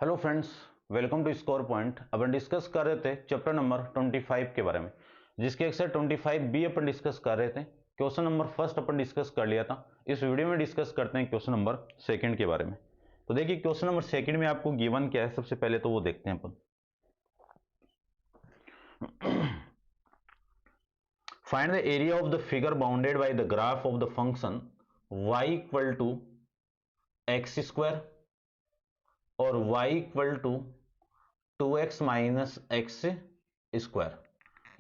Hello friends, welcome to score point. अपन discuss कर रहे थे चैप्टर नंबर 25 के बारे में, जिसके एक्सरसाइज 25B अपन डिस्कस कर रहे थे। क्वेश्चन नंबर फर्स्ट अपन डिस्कस कर लिया था। इस वीडियो में डिस्कस करते हैं क्वेश्चन नंबर सेकंड के बारे में। तो देखिए क्वेश्चन नंबर सेकंड में आपको गिवन क्या है, सबसे पहले तो वो देखते हैं अपन। Find the area of the figure bounded by the graph of the function y equal to x square और y equal to 2x minus x square.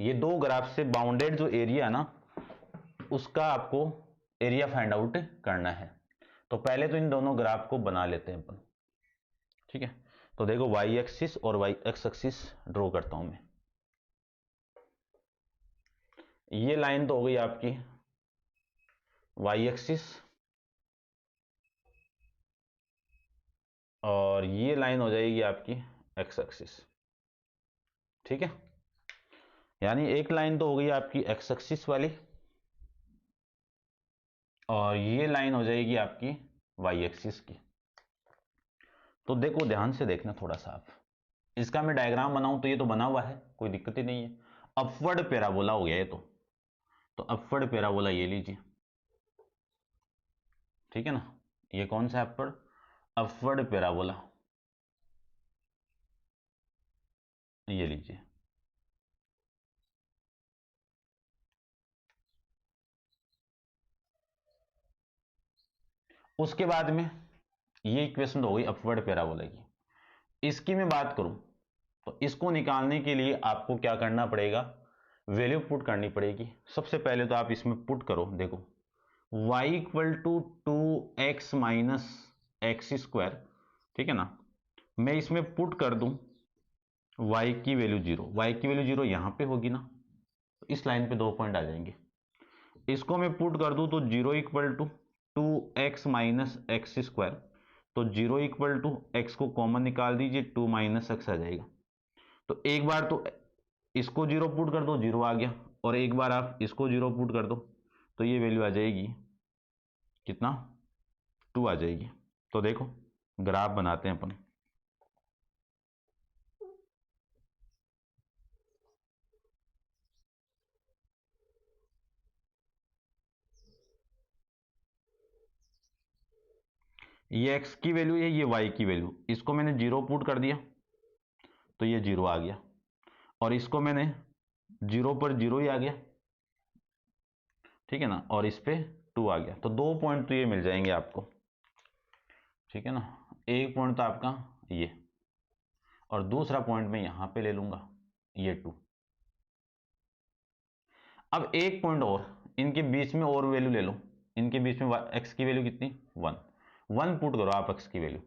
ये दो ग्राफ से बाउंडेड जो एरिया है ना, उसका आपको एरिया फाइंड आउट करना है। तो पहले तो इन दोनों ग्राफ को बना लेते हैं अपन, ठीक है। तो देखो y एक्सिस और y एक्स एक्सिस ड्रॉ करता हूं मैं। ये लाइन तो हो गई आपकी y एक्सिस और ये लाइन हो जाएगी आपकी x एक्सिस, ठीक है। यानी एक लाइन तो हो गई आपकी x एक्सिस वाली और ये लाइन हो जाएगी आपकी y एक्सिस की। तो देखो ध्यान से देखना थोड़ा सा आप। इसका मैं डायग्राम बनाऊं तो ये तो बना हुआ है, कोई दिक्कत ही नहीं है। अपवर्ड पैराबोला हो गया ये तो अपवर्ड पैराबोला ये लीजिए, ठीक है ना। ये कौन सा अपवर्ड पैराबोला, ये लीजिए। उसके बाद में ये इक्वेशन तो हो गई अपवर्ड पैराबोला की। इसकी मैं बात करूं तो इसको निकालने के लिए आपको क्या करना पड़ेगा, वैल्यू पुट करनी पड़ेगी। सबसे पहले तो आप इसमें पुट करो, देखो y equal to 2x minus x square, ठीक है ना। मैं इसमें पुट कर दूं y की वैल्यू 0, y की वैल्यू 0 यहां पे होगी ना, तो इस लाइन पे 2 पॉइंट आ जाएंगे। इसको मैं पुट कर दूं तो 0 equal to 2x minus x square, तो 0 इक्वल टू एक्स को कॉमन निकाल दीजिए, 2 माइनस एक्स आ जाएगा। तो एक बार तो इसको 0 पुट कर दो, 0 आ गया, और एक बार आप इसको 0 पुट कर दो तो ये वैल्यू आ जाएगी कितना, 2 आ जाएगी। तो देखो ग्राफ बनाते हैं अपन। ये x की वैल्यू है, ये y की वैल्यू, इसको मैंने 0 पुट कर दिया तो ये 0 आ गया, और इसको मैंने 0 पर 0 ही आ गया, ठीक है ना, और इस पे 2 आ गया। तो 2 पॉइंट तो ये मिल जाएंगे आपको, ठीक है ना। एक पॉइंट तो आपका ये, और दूसरा पॉइंट मैं यहां पे ले लूंगा, ये 2। अब एक पॉइंट और इनके बीच में और वैल्यू ले लो। इनके बीच में x की वैल्यू कितनी, 1। 1 पुट करो आप x की वैल्यू।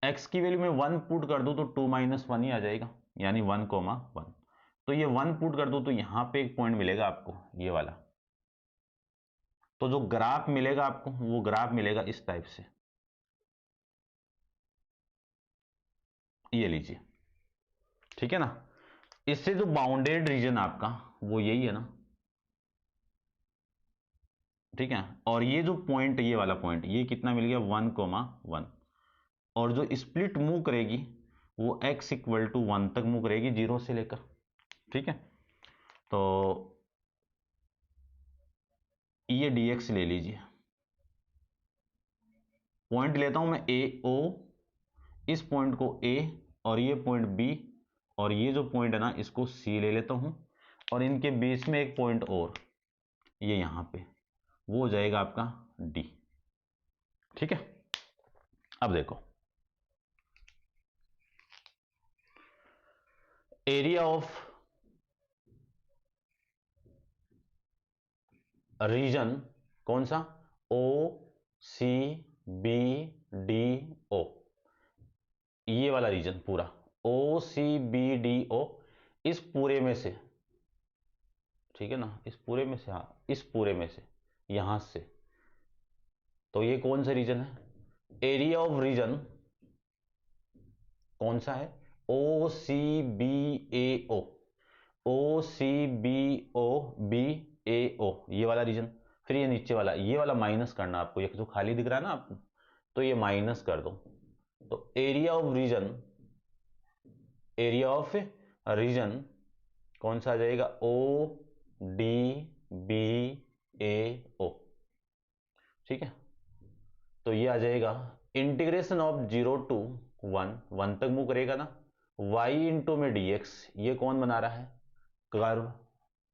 x की वैल्यू में 1 पुट कर दो तो 2 माइनस 1 ही आ जाएगा, यानी 1,1। तो ये 1 पुट कर दो तो यहां पे एक पॉइंट मिलेगा आपको, ये वाला। तो जो ग्राफ मिलेगा आपको, वो ग्राफ मिलेगा इस टाइप से, ये लीजिए, ठीक है ना। इससे जो बाउंडेड रीजन आपका वो यही है ना, ठीक है। और ये जो पॉइंट, ये वाला पॉइंट, ये कितना मिल गया, 1,1। और जो स्प्लिट मूव करेगी वो x इक्वल टू 1 तक मूव करेगी, 0 से लेकर, ठीक है। तो ये dx ले लीजिए। पॉइंट लेता हूं मैं ए ओ, इस पॉइंट को a और ये पॉइंट b, और ये जो पॉइंट है ना इसको c ले लेता हूं, और इनके बीच में एक पॉइंट और, ये यहां पे, वो हो जाएगा आपका d, ठीक है। अब देखो एरिया ऑफ रीजन कौन सा, ओ सी बी डी ओ, ये वाला रीजन पूरा, ओ सी बी डी ओ, इस पूरे में से, ठीक है ना, इस पूरे में से, हाँ इस पूरे में से, यहां से। तो ये कौन सा रीजन है, एरिया ऑफ रीजन कौन सा है, ओ सी बी ए ओ, ओ सी बी ओ बी ए ओ, ये वाला रीजन। फिर ये नीचे वाला, ये वाला माइनस करना आपको, ये जो खाली दिख रहा है ना आपको, तो ये माइनस कर दो, तो एरिया ऑफ रीजन कौन सा आ जाएगा, ओ डी बी ए ओ, ठीक है। तो ये आ जाएगा इंटीग्रेशन ऑफ 0 टू 1 तक मूव करेगा ना, y इंटू में dx, ये कौन बना रहा है, कर्व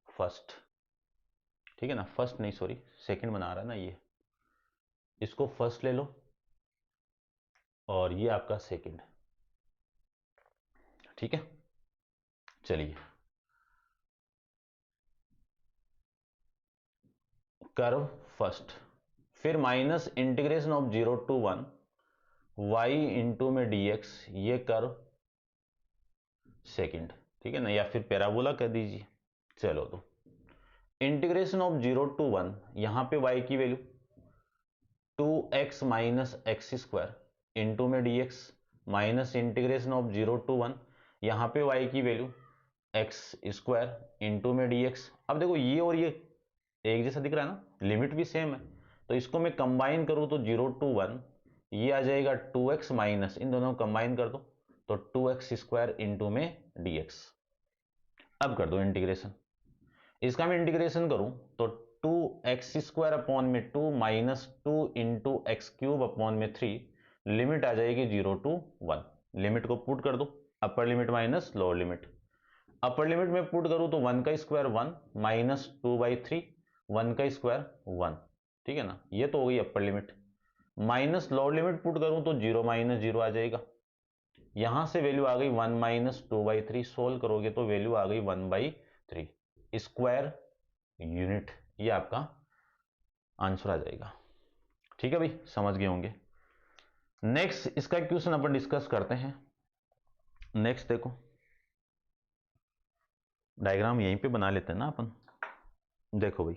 फर्स्ट, ठीक है ना, फर्स्ट नहीं सॉरी सेकंड बना रहा है ना, ये इसको फर्स्ट ले लो और ये आपका सेकंड, ठीक है। चलिए कर्व फर्स्ट, फिर minus integration of 0 to 1 y into में dx, ये कर्व सेकंड, ठीक है ना, या फिर पैराबोला कर दीजिए। चलो तो इंटीग्रेशन ऑफ 0 टू 1, यहां पे y की value 2x minus x square into में dx, minus integration of 0 to 1, यहां पे y की वैल्यू एक्स स्क्वायर इंटू में dx। अब देखो ये और ये एक जैसा दिख रहा है ना, लिमिट भी सेम है, तो इसको मैं कंबाइन करूं तो 0 टू 1 ये आ जाएगा 2x माइनस, इन दोनों को कंबाइन कर दो तो 2x स्क्वायर इंटू में dx। अब कर दो इंटीग्रेशन, इसका मैं इंटीग्रेशन करूं तो 2x स्क्वायर अपॉन में 2 minus 2 into x cube upon में 3, लिमिट आ जाएगी 0 टू 1। लिमिट को पुट कर दो, upper limit minus lower limit, upper limit में पुट करूं तो 1 का स्क्वायर 1 माइनस 2/3, 1 का स्क्वायर 1, ठीक है ना, ये तो हो गई upper limit. Minus lower limit put करूं तो 0 माइनस 0 आ जाएगा, यहां से वैल्यू आ गई 1 माइनस 2/3, सोल्व करोगे तो वैल्यू आ गई 1/3 स्क्वायर यूनिट, ये आपका आंसर आ जाएगा, ठीक है भाई, समझ गए होंगे। नेक्स्ट इसका क्वेश्चन अपन डिस्कस करते हैं। नेक्स्ट देखो डायग्राम यहीं पे बना लेते हैं ना अपन। देखो भाई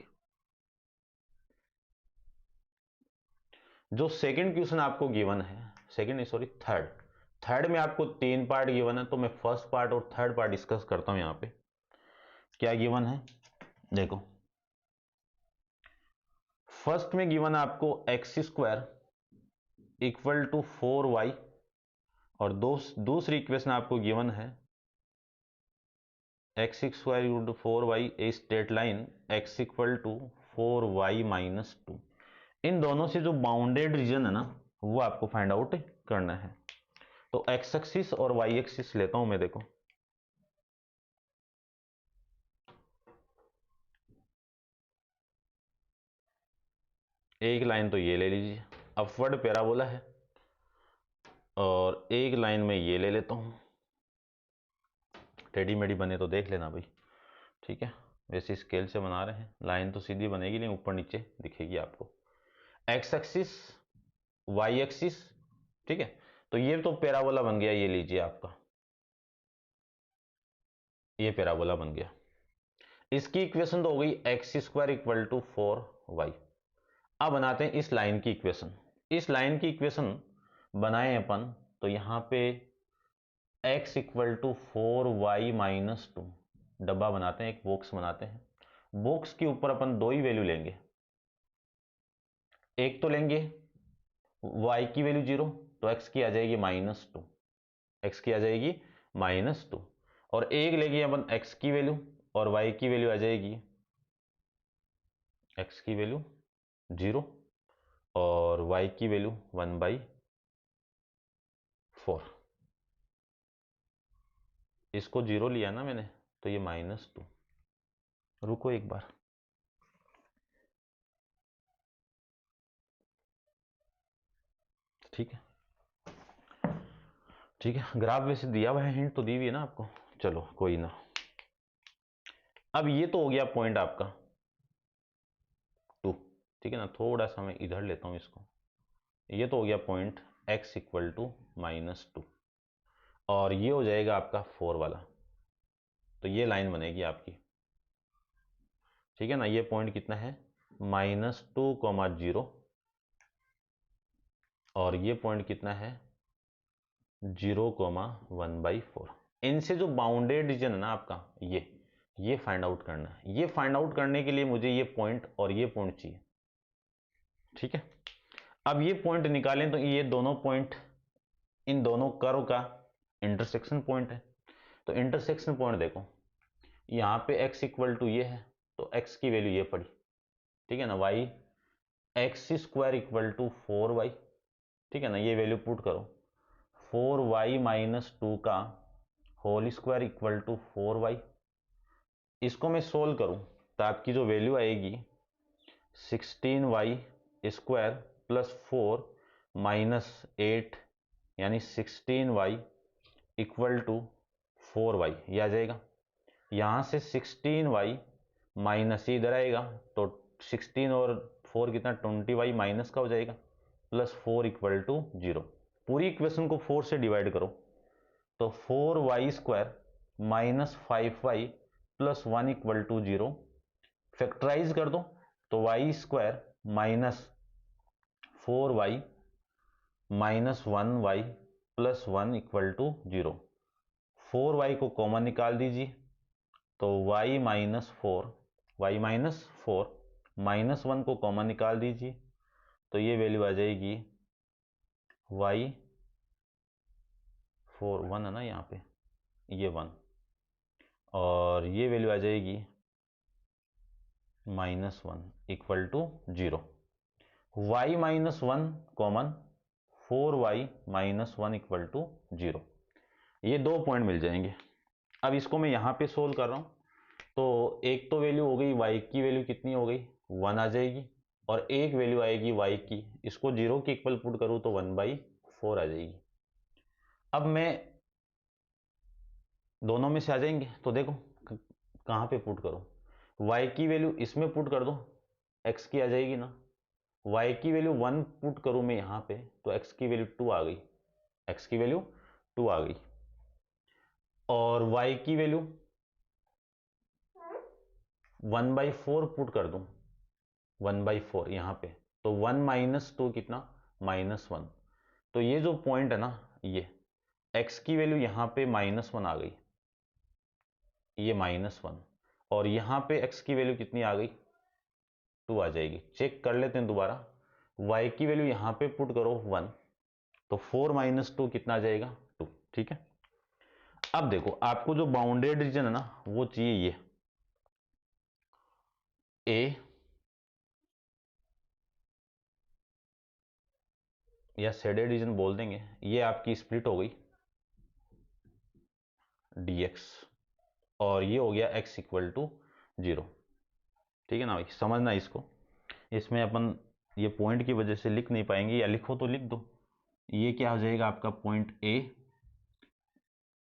जो सेकंड क्वेश्चन आपको गिवन है, सेकंड नहीं सॉरी थर्ड में आपको 3 पार्ट गिवन है, तो मैं फर्स्ट पार्ट और थर्ड पार्ट डिस्कस करता हूं। यहां पे क्या गिवन है देखो, फर्स्ट में गिवन है आपको x square equal to 4y, और दूसरी इक्वेशन आपको गिवन है x square equal to 4y a straight line x equal to 4y minus 2। इन दोनों से जो बाउंडेड रीजन है ना वो आपको फाइंड आउट करना है। तो एक्स एक्सिस और वाई एक्सिस लेता हूं मैं, देखो एक लाइन तो ये ले लीजिए, अपवर्ड पैराबोला है, और एक लाइन में ये ले लेता हूं, टेढ़ी मेढ़ी बने तो देख लेना भाई, ठीक है, वैसे स्केल से बना रहे हैं, लाइन तो सीधी बनेगी नहीं, ऊपर नीचे दिखेगी आपको। एक्स एक्सिस वाई एक्सिस, ठीक है, तो ये तो पैराबोला बन गया, ये लीजिए आपका, ये पैराबोला बन गया। इसकी इक्वेशन तो हो गई x square equal to 4y। अब बनाते हैं इस लाइन की इक्वेशन। इस लाइन की इक्वेशन बनाए अपन तो यहां पे x equal to 4y minus 2 डब्बा बनाते हैं, एक बॉक्स बनाते हैं। बॉक्स के ऊपर अपन दो ही वैल्यू लेंगे, एक तो लेंगे y की वैल्यू 0, तो x की आ जाएगी -2, x की आ जाएगी -2, और एक लेंगे अपन x की वैल्यू, और y की वैल्यू आ जाएगी x की वैल्यू 0 और y की वैल्यू 1/4। इसको 0 लिया ना मैंने, तो ये -2। रुको एक बार, ठीक है ठीक है, ग्राफ वैसे दिया हुआ है, हिंट तो दी हुई है ना आपको, चलो कोई ना। अब ये तो हो गया पॉइंट आपका 2, ठीक है ना, थोड़ा सा मैं इधर लेता हूं इसको, ये तो हो गया पॉइंट x इक्वल टू -2, और ये हो जाएगा आपका 4 वाला, तो ये लाइन बनेगी आपकी, ठीक है ना। ये पॉइंट कितना है -2, 0, और ये पॉइंट कितना है 0, 1/4। इनसे जो बाउंडेड रीजन है ना आपका, ये फाइंड आउट करना है। ये फाइंड आउट करने के लिए मुझे ये पॉइंट और ये पॉइंट चाहिए, ठीक है। अब ये पॉइंट निकालें तो ये दोनों पॉइंट इन दोनों कर्व का इंटरसेक्शन पॉइंट है। तो इंटरसेक्शन पॉइंट देखो, यहाँ पे x इक्वल टू ये है, तो x की वैल्यू ये पड़ी, ठीक है ना, y x square equal to 4y, ठीक है ना, ये वैल्यू पुट करो, 4y माइनस 2 का whole square equal to 4y। इसको मैं सोल्व करूं तो आपकी जो वैल्यू आएगी 16y स्क्वायर प्लस 4 माइनस 8 यानी 16y इक्वल टू 4y, ये आ जाएगा। यहाँ से 16y माइनस इधर आएगा तो 16 और 4 कितना 20y माइनस का हो जाएगा, प्लस 4 इक्वल टू 0। पूरी इक्वेशन को 4 से डिवाइड करो तो 4y square minus 5y plus 1 equal to 0। Factorise कर दो तो y square minus 4y minus 1y plus 1 equal to 0। 4y को कॉमन निकाल दीजिए तो y माइनस 4 माइनस 1 को कॉमन निकाल दीजिए तो ये वैल्यू आ जाएगी y 4 1 है ना यहाँ पे, ये 1 और ये वैल्यू आ जाएगी minus 1 equal to 0। y minus 1 common, 4y minus 1 equal to 0, ये 2 पॉइंट मिल जाएंगे। अब इसको मैं यहाँ पे सोल्व कर रहा हूँ तो एक तो वैल्यू हो गई, y की वैल्यू कितनी हो गई 1 आ जाएगी, और एक वैल्यू आएगी y की, इसको 0 के इक्वल पुट करूँ तो 1/4 आ जाएगी। अब मैं दोनों में से आ जाएंगे तो देखो कहाँ पे पुट करो, y की वैल्यू इसमें पुट कर दो, x की आ जाएगी ना, y की वैल्यू 1 पुट करूँ मैं यहाँ पे तो x की वैल्यू 2 आ गई, x की वैल्यू 2 आ गई, और y की वैल्यू 1/4 पुट कर दूं, 1/4 यहाँ पे तो 1 माइनस 2 कितना -1। तो ये जो पॉइंट है ना, ये x की वैल्यू यहाँ पे -1 आ गई, ये -1, और यहाँ पे x की वैल्यू कितनी आ गई 2 आ जाएगी। चेक कर लेते हैं दोबारा, y की वैल्यू यहाँ पे पुट करो 1 तो 4 माइनस 2 कितना आ जाएगा 2, ठीक है। अब देखो आपको जो बाउंडेड रीजन है ना वो चाहिए, ये a या शेडेड रीजन बोल देंगे, ये आपकी स्प्लिट हो गई dx, और ये हो गया x इक्वल टू 0, ठीक है ना भाई, समझना इसको। इसमें अपन ये पॉइंट की वजह से लिख नहीं पाएंगे, या लिखो तो लिख दो। ये क्या हो जाएगा आपका पॉइंट A,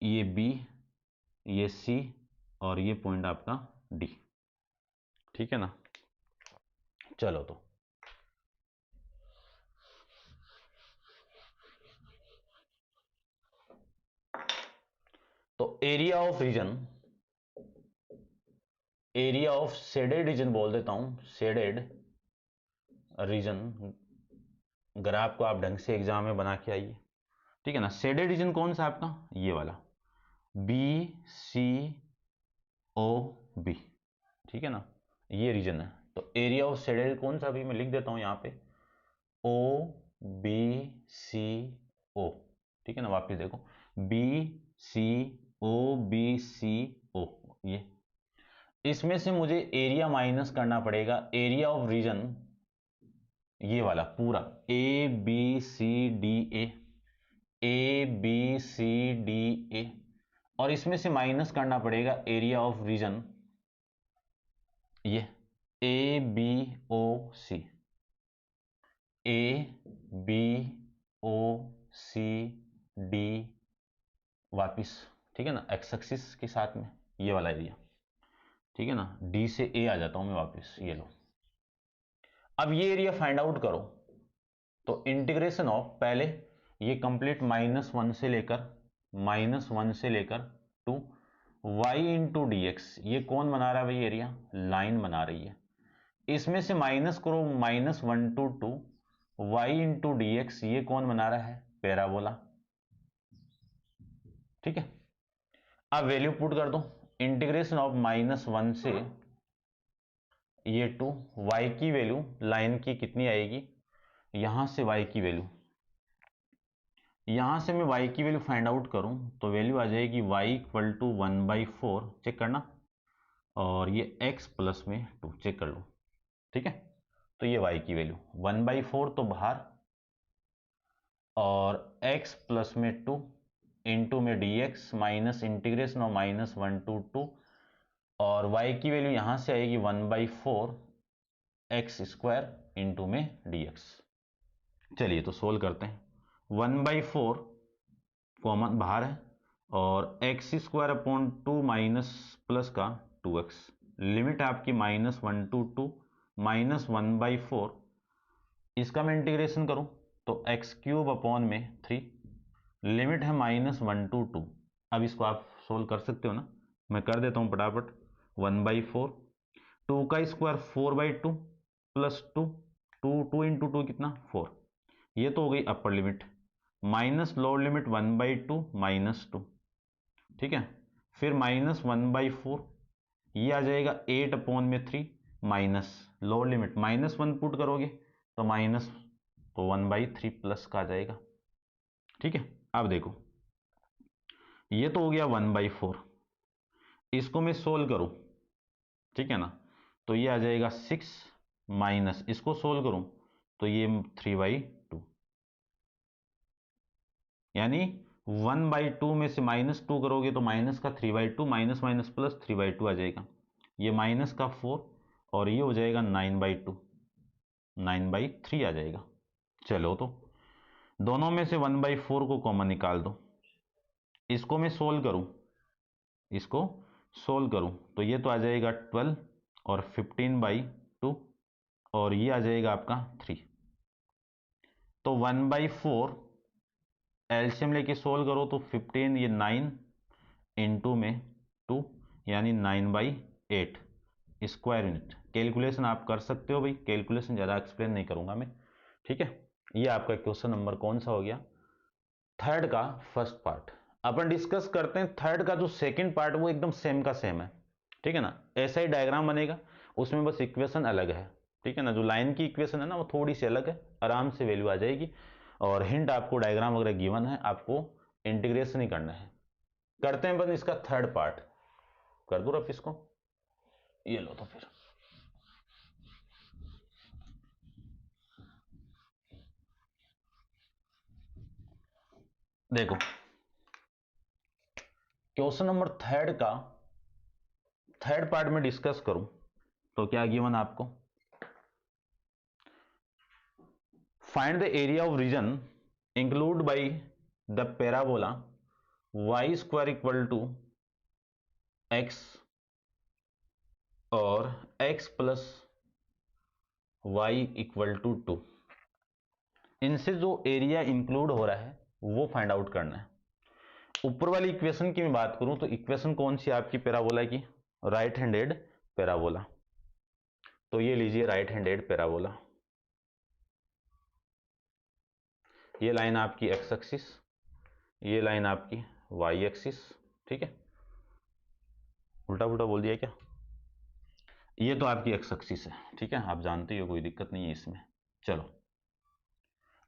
ये B, ये C, और ये पॉइंट आपका D, ठीक है ना। चलो तो area of region, area of shaded region बोल देता हूं, शेडेड रीजन ग्राफ को आप ढंग से एग्जाम में बना के आइए, ठीक है ना। शेडेड रीजन कौन सा आपका, ये वाला BCOB, ठीक है ना, ये रीजन है। तो एरिया ऑफ शेडेड कौन सा, भी मैं लिख देता हूं यहाँ पे OBCO, ठीक है ना। वापिस देखो BCOBCO, ये इसमें से मुझे एरिया माइनस करना पड़ेगा, एरिया ऑफ रीजन ये वाला पूरा ABCDA, ABCDA, और इसमें से माइनस करना पड़ेगा एरिया ऑफ रीजन ये ABOC, ABOCD वापिस, ठीक है ना, एक्स एक्सिस के साथ में ये वाला एरिया, ठीक है ना। D से A आ जाता हूं मैं वापिस, ये लो। अब ये एरिया फाइंड आउट करो तो इंटीग्रेशन ऑफ, पहले ये कंप्लीट -1 से लेकर 2 y इंटू डी एक्स, ये कौन बना रहा है भाई एरिया, लाइन बना रही है। इसमें से माइनस करो -1 to 2 y into d x, ये कौन बना रहा है, पैराबोला, ठीक है। अब वैल्यू पुट कर दो, इंटीग्रेशन ऑफ -1 से ये 2, y की वैल्यू लाइन की कितनी आएगी, यहां से y की वैल्यू यहां से मैं y की वैल्यू फाइंड आउट करूं तो वैल्यू आ जाएगी y इक्वल टू 1/4, चेक करना, और ये x प्लस में 2, चेक कर लो। ठीक है, तो ये y की वैल्यू 1/4 तो बाहर, और x प्लस में 2 इंटू में dx माइनस इंटीग्रेशन और -1 to 2, और y की वैल्यू यहां से आएगी 1/4 x² इंटू में dx। चलिए तो सोल्व करते हैं। 1/4 कॉमन बाहर है, और x²/2 माइनस प्लस का 2x, लिमिट आपकी -1 to 2 -1/4, इसका मैं इंटीग्रेशन करूं तो x³ में 3, लिमिट है -1 to 2। अब इसको आप सोल्व कर सकते हो ना, मैं कर देता हूं फटाफट। 1/4, 2 का स्क्वायर 4/2 प्लस 2, 2 इंटू 2 कितना 4, ये तो हो गई upper limit, minus lower limit 1/2 -2, ठीक है, फिर -1/4, ये आ जाएगा 8/3 माइनस लोअर लिमिट -1 पुट करोगे तो माइनस, तो 1/3 प्लस का आ जाएगा। ठीक है, अब देखो ये तो हो गया 1/4, इसको मैं सोल्व करूं, ठीक है ना, तो ये आ जाएगा 6 माइनस, इसको सोल्व करूं तो ये 3/2, यानी 1/2 में से -2 करोगे तो माइनस का 3/2, माइनस माइनस प्लस 3/2 आ जाएगा, ये माइनस का 4, और ये हो जाएगा 9/2, 9/3 आ जाएगा। चलो तो दोनों में से 1/4 को कॉमन निकाल दो, इसको मैं सोल्व करूं, इसको सोल्व करूं तो ये तो आ जाएगा 12 और 15/2, और ये आ जाएगा आपका 3, तो 1/4 एलसीएम लेके सोल्व करो तो 15, ये 9 इंटू में 2, यानी 9/8 स्क्वायर यूनिट। कैलकुलेशन आप कर सकते हो भाई, कैलकुलेशन ज़्यादा एक्सप्लेन नहीं करूंगा मैं। ठीक है, ये आपका क्वेश्चन नंबर कौन सा हो गया, थर्ड का फर्स्ट पार्ट। अपन डिस्कस करते हैं थर्ड का जो सेकंड पार्ट, वो एकदम सेम का सेम है। ठीक है ना, ऐसा ही डायग्राम बनेगा, उसमें बस इक्वेशन अलग है। ठीक है ना, जो लाइन की इक्वेशन है ना वो थोड़ी सी अलग है, आराम से वैल्यू आ जाएगी, और हिंट आपको डायग्राम वगैरह गिवन है, आपको इंटीग्रेशन ही करना है। करते हैं बस इसका थर्ड पार्ट, कर दो रफ इसको, ये लो तो फिर देखो क्वेश्चन नंबर थर्ड का थर्ड पार्ट में डिस्कस करूं तो क्या गिवन आपको, find the area of region include by the parabola y² equal to x और x plus y equal to 2, इनसे जो एरिया इंक्लूड हो रहा है वो फाइंड आउट करना है। ऊपर वाली इक्वेशन की मैं बात करूं तो इक्वेशन कौन सी आपकी पैराबोला की, राइट हैंडेड पैराबोला, तो ये लीजिए राइट हैंडेड पैराबोला, ये लाइन आपकी एक्स एक्सिस, ये लाइन आपकी वाई एक्सिस। ठीक है, उल्टा पुल्टा बोल दिया क्या, ये तो आपकी एक्स एक्सिस है। ठीक है, आप जानते हो, कोई दिक्कत नहीं है इसमें। चलो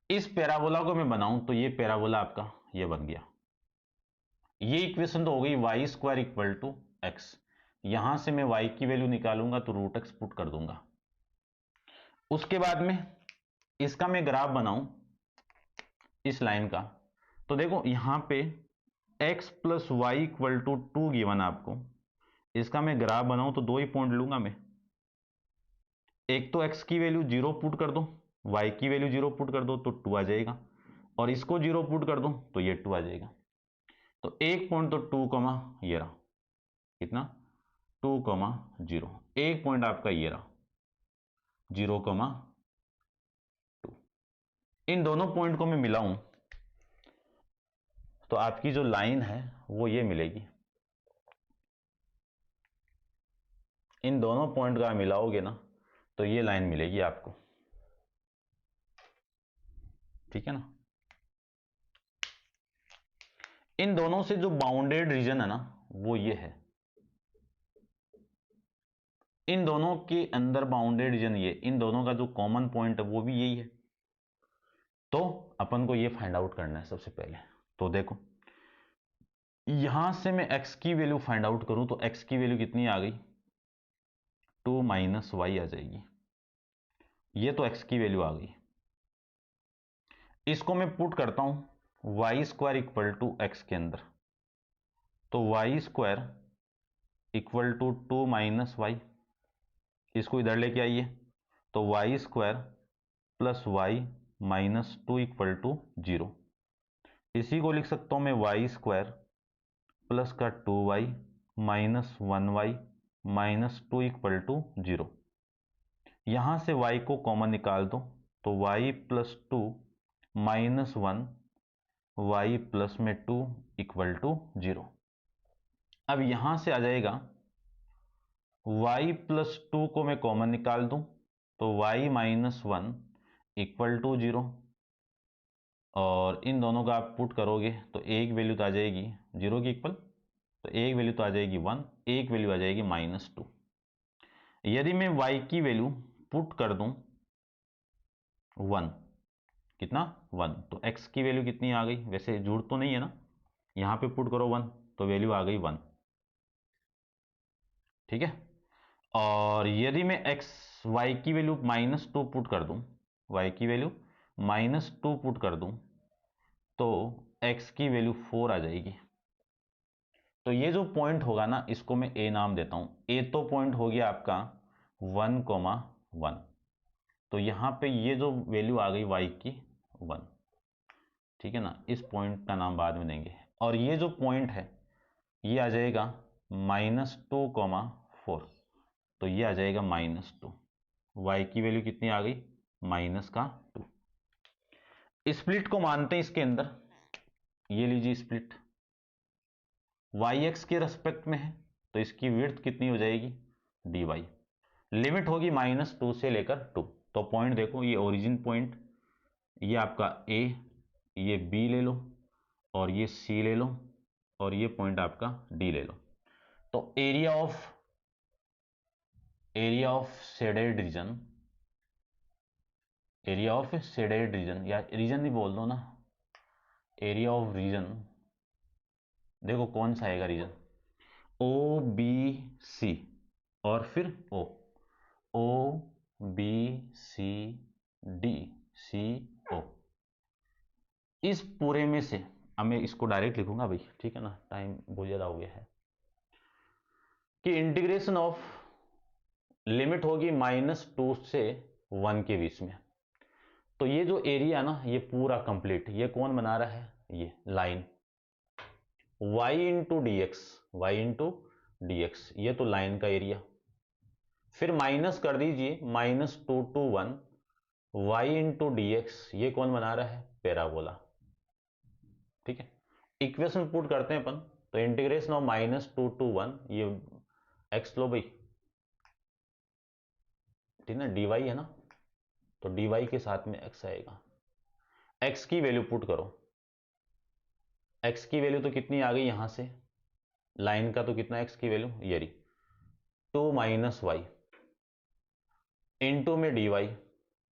इस पैराबोला को मैं बनाऊं तो ये पैराबोला आपका ये बन गया, ये इक्वेशन तो हो गई y² इक्वल टू एक्स, यहां से मैं y की वैल्यू निकालूंगा तो √x पुट कर दूंगा। उसके बाद में इसका मैं ग्राफ बनाऊं इस लाइन का, तो देखो यहां पे x plus y equal to 2 given आपको, इसका मैं ग्राफ बनाऊं तो दो ही पॉइंट लूंगा मैं, एक तो x की वैल्यू 0 पुट कर दो, y की वैल्यू 0 पुट कर दो तो 2 आ जाएगा, और इसको 0 पुट कर दो तो ये 2 आ जाएगा। तो एक पॉइंट तो 2, ये रहा कितना 2, 0, एक पॉइंट आपका ये रहा 0, 2। इन दोनों पॉइंट को मैं मिलाऊं तो आपकी जो लाइन है वो ये मिलेगी, इन दोनों पॉइंट का मिलाओगे ना तो ये लाइन मिलेगी आपको। ठीक है ना, इन दोनों से जो बाउंडेड रीजन है ना वो ये है, इन दोनों के अंदर बाउंडेड रीजन ये, इन दोनों का जो कॉमन पॉइंट है वो भी यही है। तो अपन को ये फाइंड आउट करना है सबसे पहले। तो देखो यहां से मैं x की वैल्यू फाइंड आउट करूं तो x की वैल्यू कितनी आ गई, 2 माइनस वाई आ जाएगी। ये तो x की वैल्यू आ गई। इसको मैं पुट करता हूं y square equal to x के अंदर, तो y square equal to 2 minus y, इसको इधर लेके आइए तो y square plus y minus 2 equal to 0। इसी को लिख सकता हूं मैं वाई स्क्वायर प्लस का 2y minus 1y minus 2 equal to 0। यहां से y को कॉमन निकाल दो तो y plus 2 minus 1 y plus में 2 इक्वल टू 0। अब यहां से आ जाएगा y प्लस 2 को मैं कॉमन निकाल दूं तो y माइनस 1 इक्वल टू 0, और इन दोनों का आप पुट करोगे तो एक वैल्यू तो आ जाएगी 0 की इक्वल, तो एक वैल्यू तो आ जाएगी 1, एक वैल्यू आ जाएगी माइनस 2। यदि मैं y की वैल्यू पुट कर दूं 1, कितना 1, तो x की वैल्यू कितनी आ गई, वैसे जुड़ तो नहीं है ना, यहां पे पुट करो 1 तो वैल्यू आ गई 1। ठीक है, और यदि मैं y की वैल्यू माइनस 2 पुट कर दूं, y की वैल्यू माइनस 2 पुट कर दूं तो x की वैल्यू 4 आ जाएगी। तो ये जो पॉइंट होगा ना इसको मैं a नाम देता हूं। a तो पॉइंट हो गया आपका 1,1, तो यहां पे ये जो वैल्यू आ गई y की 1। ठीक है ना, इस पॉइंट का नाम बाद में देंगे। और ये जो पॉइंट है ये आ जाएगा -2,4, तो ये आ जाएगा -2। y की वैल्यू कितनी आ गई, -2। स्प्लिट को मानते हैं इसके अंदर, ये लीजिए स्प्लिट वाई एक्स के रेस्पेक्ट में है तो इसकी विड्थ कितनी हो जाएगी, dy। लिमिट होगी -2 से लेकर 2। तो पॉइंट देखो ये ओरिजिन पॉइंट, ये आपका a, ये b ले लो और ये c ले लो और ये पॉइंट आपका d ले लो। तो area of shaded reason, area of shaded reason या रीजन ही बोल दो ना, एरिया ऑफ रीजन, देखो कौन सा आएगा रीजन, ओ बी सी और फिर O B C D C ओ, इस पूरे में से, अब मैं इसको डायरेक्ट लिखूंगा भाई, ठीक है ना, टाइम बहुत ज्यादा हो गया है, कि इंटीग्रेशन ऑफ लिमिट होगी -2 से 1 के बीच में। तो ये जो एरिया ना ये पूरा कंप्लीट, ये कौन बना रहा है, ये line y into d x, y into d x, ये तो लाइन का एरिया। फिर माइनस कर दीजिए -2 to 1 y into d x, ये कौन बना रहा है, पैराबोला। ठीक है, इक्वेशन पुट करते हैं अपन, तो इंटीग्रेशन ऑफ -2 to 1, ये x लो भाई, ठीक ना, dy है ना, तो dy के साथ में x आएगा। x की वैल्यू पुट करो, x की वैल्यू तो कितनी आ गई यहां से, लाइन का तो कितना x की वैल्यू, ये रही 2 माइनस वाई इंटू में डी वाई,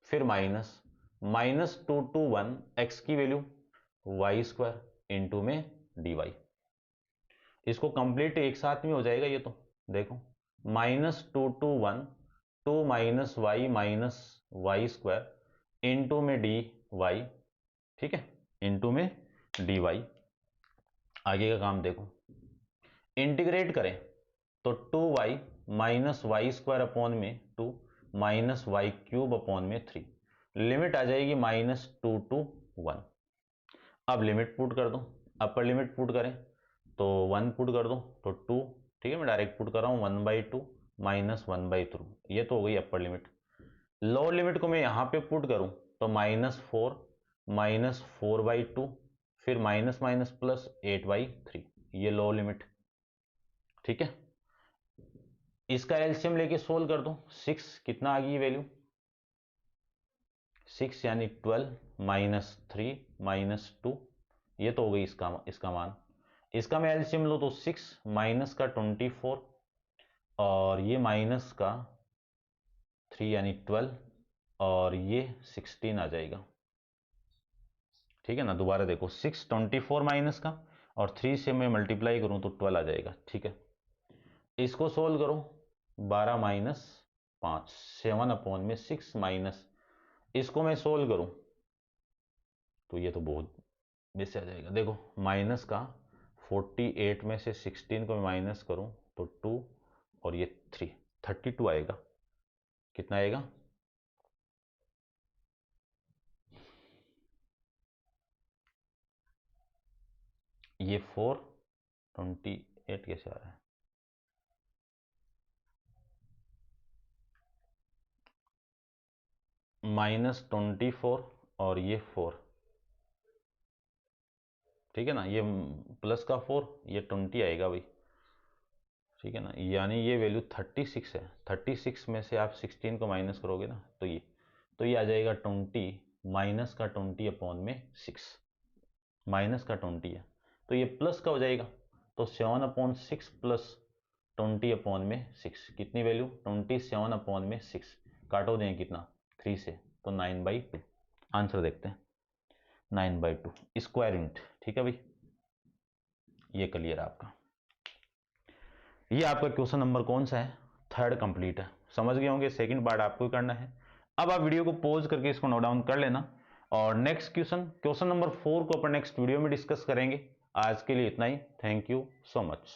फिर -2 to 1 x की वैल्यू वाई स्क्वायर इंटू में डी वाई। इसको कंप्लीट एक साथ में हो जाएगा ये तो, देखो -2 to 1 2 minus y square into में डी वाई, ठीक है, इंटू में डी वाई। आगे का काम देखो, इंटीग्रेट करें तो 2y minus y square upon में 2 माइनस वाई क्यूब अपॉन में 3, लिमिट आ जाएगी -2 to 1। अब लिमिट पुट कर दो, अपर लिमिट पुट करें तो 1 पुट कर दो तो 2, ठीक है, मैं डायरेक्ट पुट कर रहा हूँ 1/2 माइनस 1/3, ये तो हो गई अपर लिमिट। लोअर लिमिट को मैं यहाँ पे पुट करूँ तो -4 माइनस 4/2, फिर माइनस माइनस प्लस 8/3, ये लोअर लिमिट। ठीक है, इसका एलसीएम लेके सोल्व कर दो, 6 कितना आ गई वैल्यू, 6 यानी 12 -3 -2, ये तो हो गई इसका मान। इसका मैं एलसीएम लो तो 6 माइनस का 24 और ये माइनस का 3 यानी 12 और ये 16 आ जाएगा। ठीक है ना। दोबारा देखो 6 24 माइनस का और 3 से मैं मल्टीप्लाई करूं तो 12 आ जाएगा। ठीक है, इसको सोल्व करो, 12 माइनस 5 7 अपॉन में 6 माइनस, इसको मैं सोल्व करूं तो ये तो बहुत बेसे आ जाएगा। देखो माइनस का 48 में से 16 को मैं माइनस करूं तो 2 और ये 3 32 आएगा। कितना आएगा? ये 4 28 कैसे आ रहा है? -24 और ये 4, ठीक है ना, ये प्लस का 4, ये 20 आएगा भाई। ठीक है ना, यानी ये वैल्यू 36 है। 36 में से आप 16 को माइनस करोगे ना तो ये आ जाएगा 20 माइनस का 20 अपॉन में 6, माइनस का 20 है तो ये प्लस का हो जाएगा। तो 7/6 प्लस 20 अपॉन में 6, कितनी वैल्यू? 27 अपॉन में 6, काटो दें कितना? 3 से, तो 9/2। आंसर देखते हैं, 9/2 स्क्वायर यूनिट। ठीक है भाई, ये क्लियर है आपका। ये आपका क्वेश्चन नंबर कौन सा है? थर्ड कंप्लीट है। समझ गए होंगे, सेकंड पार्ट आपको ही करना है। अब आप वीडियो को पॉज करके इसको नोट डाउन कर लेना और नेक्स्ट क्वेश्चन नंबर 4 को अपन नेक्स्ट वीडियो में डिस्कस करेंगे। आज के लिए इतना ही। Thank you so much.